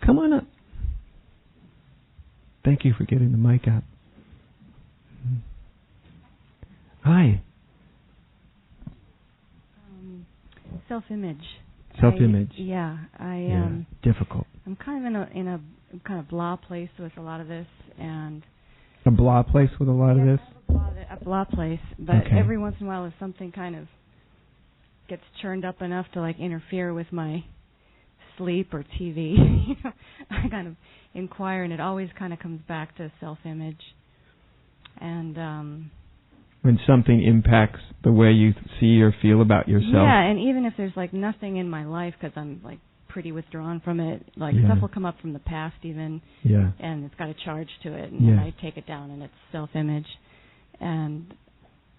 Come on up. Thank you for getting the mic out. Hi. Self-image. Self-image. Difficult. I'm kind of in a kind of blah place with a lot of this, and a blah place with a lot of this. A blah place, but every once in a while, if something kind of gets churned up enough to like interfere with my sleep or TV, I kind of inquire, and it always kind of comes back to self-image. And when something impacts the way you see or feel about yourself. Yeah, and even if there's like nothing in my life, because I'm like pretty withdrawn from it, like stuff will come up from the past even, and it's got a charge to it, and I take it down, and it's self-image, and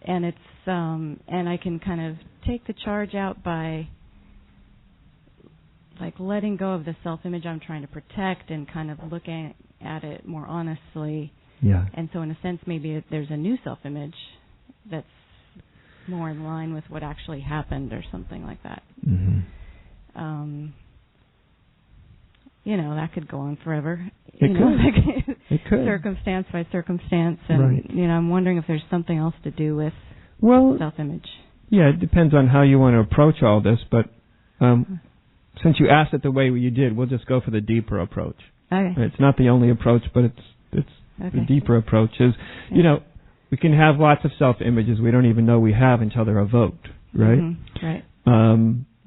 it's and I can kind of take the charge out by like letting go of the self-image I'm trying to protect and kind of looking at it more honestly. Yeah. And so in a sense, maybe there's a new self-image that's more in line with what actually happened or something like that. Mm-hmm. That could go on forever. It could. Circumstance by circumstance. And, I'm wondering if there's something else to do with self-image. Yeah, it depends on how you want to approach all this, but since you asked it the way you did, we'll just go for the deeper approach. Okay. It's not the only approach, but it's the deeper approach is, we can have lots of self-images we don't even know we have until they're evoked, right? Mm-hmm. Right.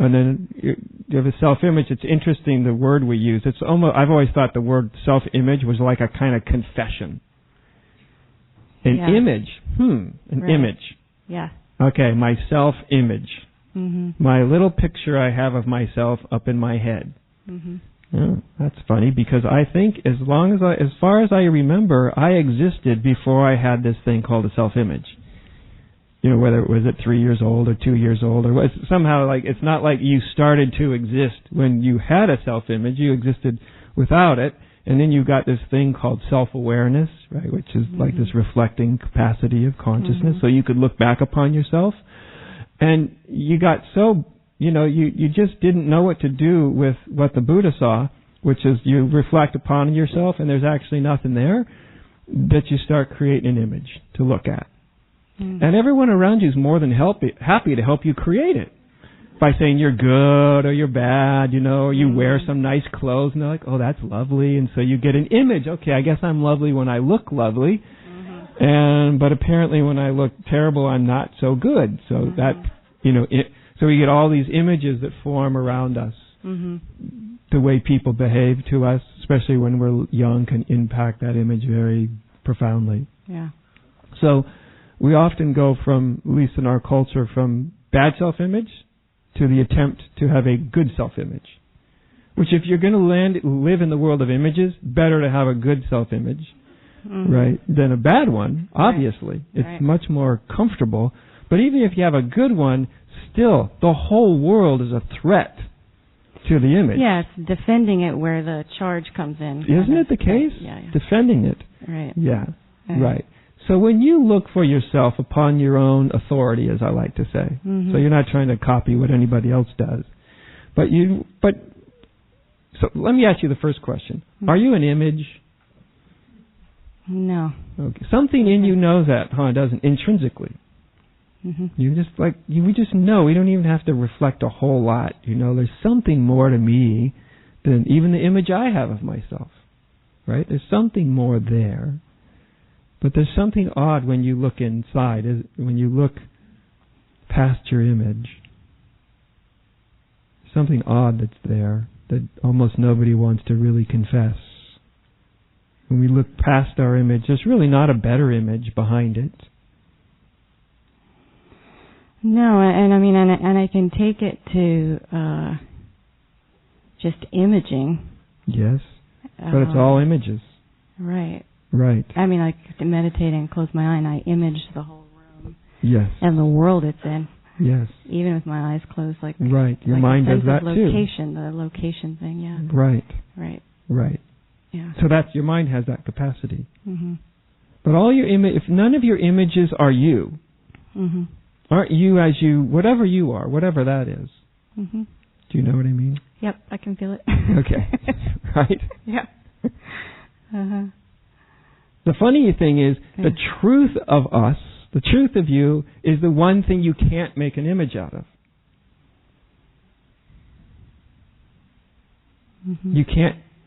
And then you have a self-image. It's interesting, the word we use. It's almost, I've always thought the word self-image was like a kind of confession. Image. Image. Yeah. Okay, my self-image. Mm-hmm. My little picture I have of myself up in my head. Mm-hmm. Yeah, that's funny because I think as far as I remember, I existed before I had this thing called a self-image. Whether it was at 3 years old or 2 years old or somehow like it's not like you started to exist when you had a self-image. You existed without it, and then you got this thing called self-awareness, right, which is like this reflecting capacity of consciousness. So you could look back upon yourself, and you got so. You just didn't know what to do with what the Buddha saw, which is you reflect upon yourself and there's actually nothing there, that you start creating an image to look at. Mm. And everyone around you is more than happy to help you create it by saying you're good or you're bad, or you wear some nice clothes and they're like, oh, that's lovely. And so you get an image. Okay, I guess I'm lovely when I look lovely. Mm-hmm. But apparently when I look terrible, I'm not so good. So that, so we get all these images that form around us. Mm-hmm. The way people behave to us, especially when we're young, can impact that image very profoundly. Yeah. So we often go from, at least in our culture, from bad self-image to the attempt to have a good self-image. Which if you're going to live in the world of images, better to have a good self-image, right, than a bad one, obviously. Right. It's much more comfortable. But even if you have a good one, still, the whole world is a threat to the image. Yeah, it's defending it where the charge comes in. Isn't it the case? Yeah. Defending it. Right. Yeah, right. So when you look for yourself upon your own authority, as I like to say, so you're not trying to copy what anybody else does, so let me ask you the first question. Are you an image? No. Okay. Something in you knows that, doesn't intrinsically. Mm-hmm. You just we just know. We don't even have to reflect a whole lot. There's something more to me than even the image I have of myself. Right? There's something more there. But there's something odd when you look inside, when you look past your image. Something odd that's there that almost nobody wants to really confess. When we look past our image, there's really not a better image behind it. No, and I mean, and I can take it to just imaging. Yes, but it's all images. Right. Right. I mean, I can meditate and close my eye and I image the whole room. Yes. And the world it's in. Yes. Even with my eyes closed, like right. Your mind does that location, too. The location thing, yeah. Right. Right. Right. Yeah. So your mind has that capacity. Mm-hmm. But all your if none of your images are you, aren't you as you, whatever you are, whatever that is. Mm-hmm. Do you know what I mean? Yep, I can feel it. Okay. right? Yeah. The funny thing is, the truth of us, the truth of you, is the one thing you can't make an image out of. Mm-hmm.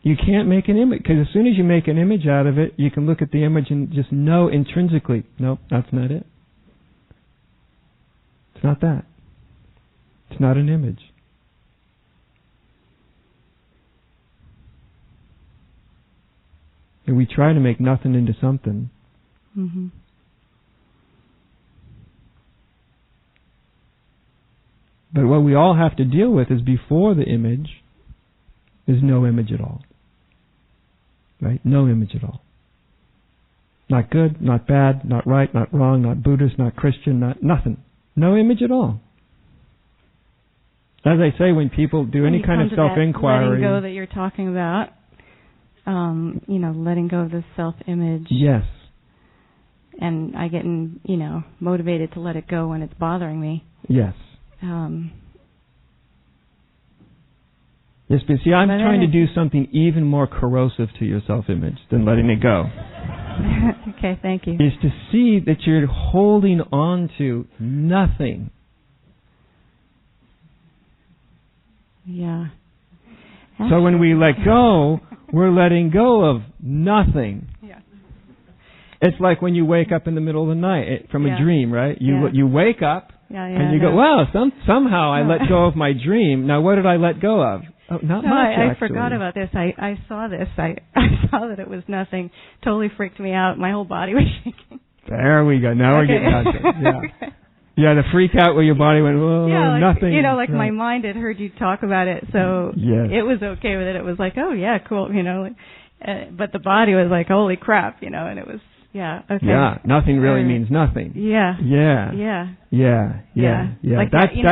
You can't make an image, because as soon as you make an image out of it, you can look at the image and just know intrinsically, nope, that's not it. It's not that. It's not an image. And we try to make nothing into something. Mm-hmm. But what we all have to deal with is before the image is no image at all. Right? No image at all. Not good, not bad, not right, not wrong, not Buddhist, not Christian, not nothing. No image at all. As I say, when people do any kind of self-inquiry... Letting go that you're talking about, letting go of this self-image. Yes. And I get, motivated to let it go when it's bothering me. Yes. Yes, but see, I'm trying to do something even more corrosive to your self-image than letting it go. Okay, thank you. Is to see that you're holding on to nothing. Yeah. So when we let go, we're letting go of nothing. Yeah. It's like when you wake up in the middle of the night from a dream, right? You wake up and you go, wow, somehow I let go of my dream. Now what did I let go of? Oh, not much, I actually. forgot about this. I saw this. I saw that it was nothing. Totally freaked me out. My whole body was shaking. There we go. Now we're getting out there. Yeah. Yeah, the freak out where your body went, whoa, nothing. My mind had heard you talk about it, so it was okay with it. It was like, oh, yeah, cool, but the body was like, holy crap, and it was, okay. Yeah, nothing really means nothing. Yeah. Yeah. Yeah. Yeah. Yeah. Yeah.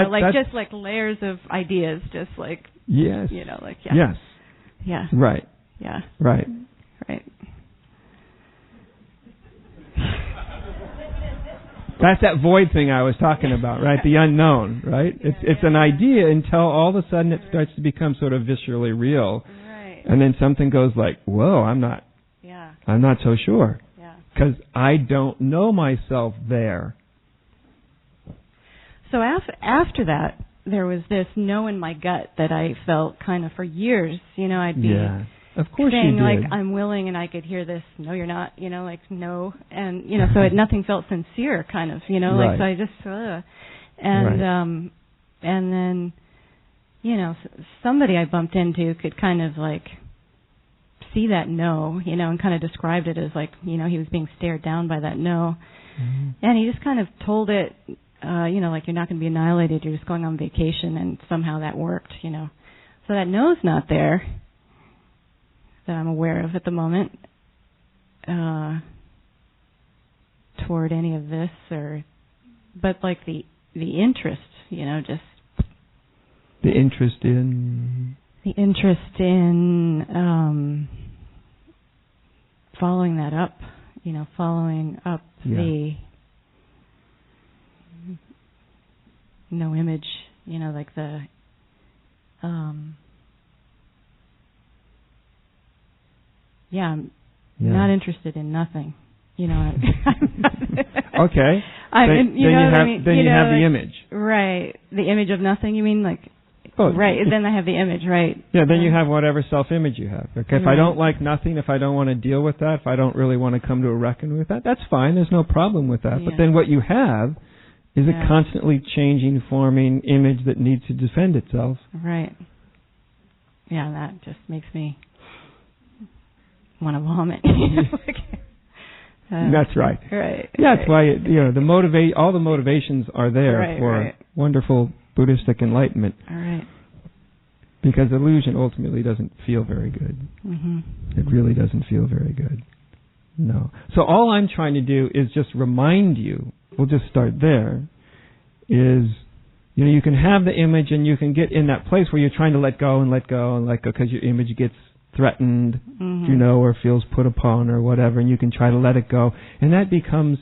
Like just like layers of ideas, just like, yes. Yes. Yeah. Right. Yeah. Right. Right. That's that void thing I was talking about, right? The unknown, right? It's an idea until all of a sudden it starts to become sort of viscerally real. Right. And then something goes like, whoa, I'm not so sure. Yeah. Because I don't know myself there. So after that, there was this no in my gut that I felt kind of for years. I'd be... Of course saying, you did. I'm willing, and I could hear this, no, you're not, no. And, so nothing felt sincere, kind of, right. So I just, and then, somebody I bumped into could kind of, see that no, and kind of described it as, he was being stared down by that no. Mm-hmm. And he just kind of told it, you're not going to be annihilated, you're just going on vacation, and somehow that worked, So that no's not there. That I'm aware of at the moment toward any of this, but the interest, just the interest in following that up, following up the no image, the I'm not interested in nothing. Okay. Then you have the image. Right. The image of nothing, you mean? Right. Then I have the image, right. Yeah, then you have whatever self-image you have. Okay. If I don't like nothing, if I don't want to deal with that, if I don't really want to come to a reckoning with that, that's fine. There's no problem with that. But then what you have is a constantly changing, forming image that needs to defend itself. Right. Yeah, that just makes me want to vomit. That's right. Right. That's why all the motivations are there for wonderful Buddhistic enlightenment. All right. Because illusion ultimately doesn't feel very good. Mm-hmm. It really doesn't feel very good. No. So all I'm trying to do is just remind you. We'll just start there. Is you can have the image and you can get in that place where you're trying to let go and let go and let go because your image gets threatened, or feels put upon or whatever, and you can try to let it go. And that becomes,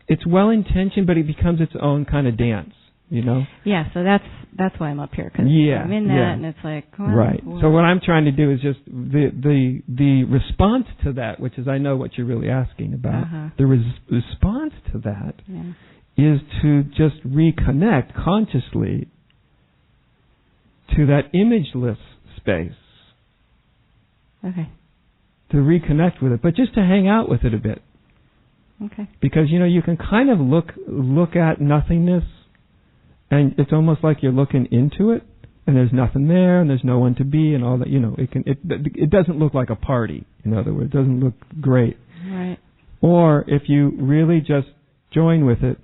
it's well-intentioned, but it becomes its own kind of dance. you know? Yeah, so that's why I'm up here, because I'm in that, and it's like, well, right. So what I'm trying to do is just the response to that, which is I know what you're really asking about. The response to that is to just reconnect consciously to that imageless space. Okay. To reconnect with it, but just to hang out with it a bit. Okay. Because, you can kind of look at nothingness, and it's almost like you're looking into it, and there's nothing there, and there's no one to be, and all that. It doesn't look like a party. In other words, it doesn't look great. Right. Or if you really just join with it,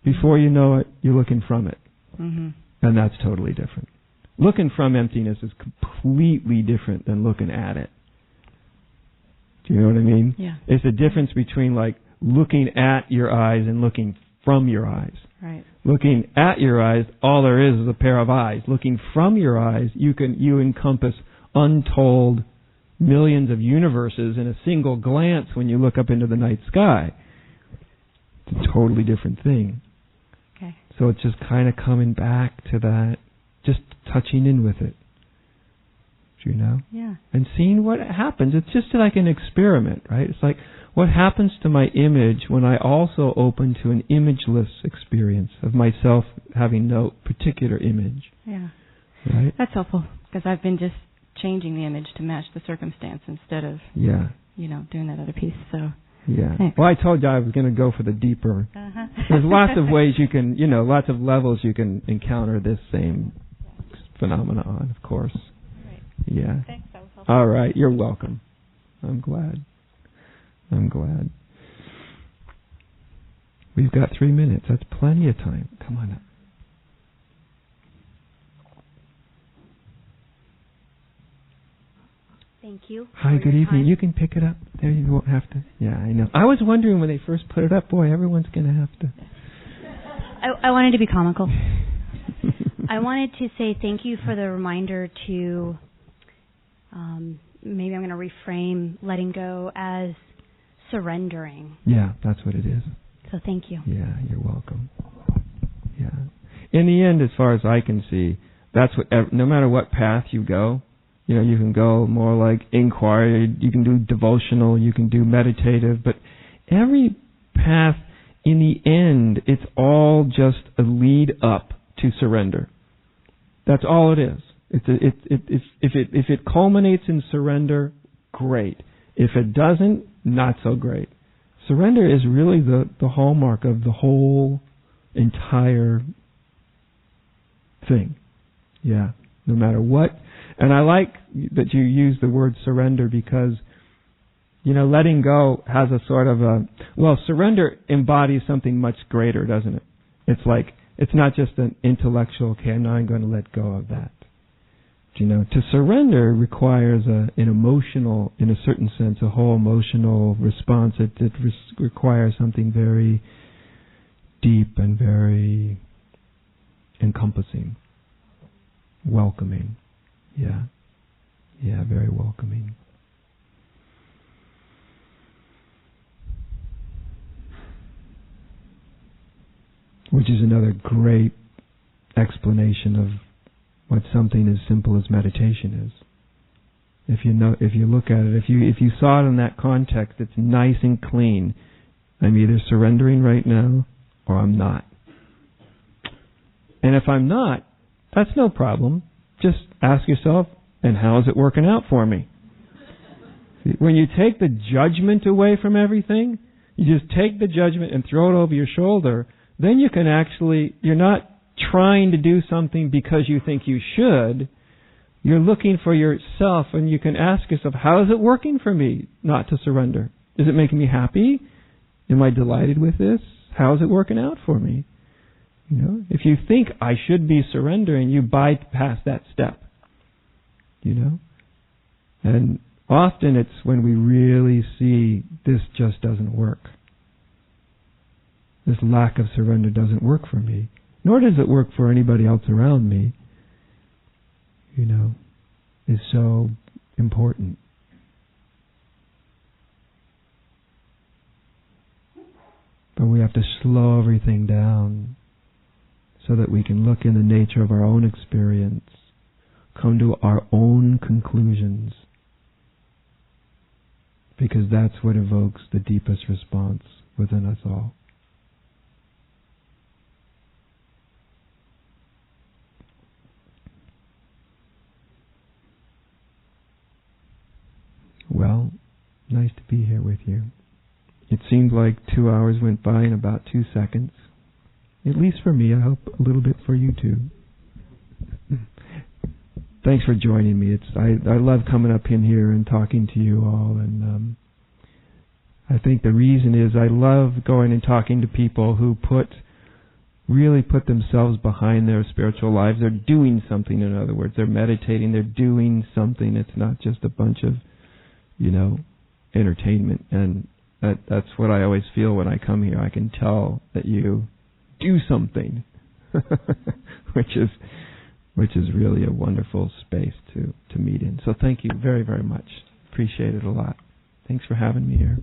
before you know it, you're looking from it, and that's totally different. Looking from emptiness is completely different than looking at it. Do you know what I mean? Yeah. It's the difference between like looking at your eyes and looking from your eyes. Right. Looking at your eyes, all there is a pair of eyes. Looking from your eyes, you encompass untold millions of universes in a single glance when you look up into the night sky. It's a totally different thing. Okay. So it's just kind of coming back to that, just touching in with it. You know? Yeah. And seeing what happens. It's just like an experiment, right? It's like, what happens to my image when I also open to an imageless experience of myself having no particular image? Yeah. Right? That's helpful, because I've been just changing the image to match the circumstance instead of, doing that other piece, so... Yeah. Thanks. Well, I told you I was going to go for the deeper. There's lots of ways you can, lots of levels you can encounter this same phenomenon, of course. Right. Yeah. Thanks, that was helpful. All right, you're welcome. I'm glad. We've got 3 minutes. That's plenty of time. Come on up. Thank you. Hi, good evening. You can pick it up. There, you won't have to. Yeah, I know. I was wondering when they first put it up, boy, everyone's going to have to. I wanted to be comical. I wanted to say thank you for the reminder to, maybe I'm going to reframe letting go as surrendering. Yeah, that's what it is. So thank you. Yeah, you're welcome. Yeah. In the end, as far as I can see, that's what, no matter what path you go, you can go more like inquiry, you can do devotional, you can do meditative, but every path, in the end, it's all just a lead up to surrender. That's all it is. If it culminates in surrender, great. If it doesn't, not so great. Surrender is really the hallmark of the whole entire thing. Yeah, no matter what. And I like that you use the word surrender because, letting go has a sort of surrender embodies something much greater, doesn't it? It's like, it's not just an intellectual, okay, now I'm going to let go of that. To surrender requires an emotional, in a certain sense, a whole emotional response. It requires something very deep and very encompassing, welcoming. Yeah. Yeah, very welcoming. Which is another great explanation of what something as simple as meditation is. If you look at it, if you saw it in that context, it's nice and clean. I'm either surrendering right now or I'm not. And if I'm not, that's no problem. Just ask yourself, and how is it working out for me? See, when you take the judgment away from everything, you just take the judgment and throw it over your shoulder, then you can you're not trying to do something because you think you should. You're looking for yourself, and you can ask yourself, how is it working for me not to surrender? Is it making me happy? Am I delighted with this? How is it working out for me? If you think I should be surrendering, you bypass that step. And often it's when we really see this just doesn't work. This lack of surrender doesn't work for me. Nor does it work for anybody else around me. Is so important. But we have to slow everything down so that we can look in the nature of our own experience, come to our own conclusions, because that's what evokes the deepest response within us all. Well, nice to be here with you. It seemed like 2 hours went by in about 2 seconds. At least for me, I hope a little bit for you too. Thanks for joining me. I love coming up in here and talking to you all, and I think the reason is I love going and talking to people who really put themselves behind their spiritual lives. They're doing something, in other words. They're meditating, they're doing something. It's not just a bunch of, entertainment. And that's what I always feel when I come here. I can tell that you do something, which is really a wonderful space to meet in. So thank you very, very much. Appreciate it a lot. Thanks for having me here.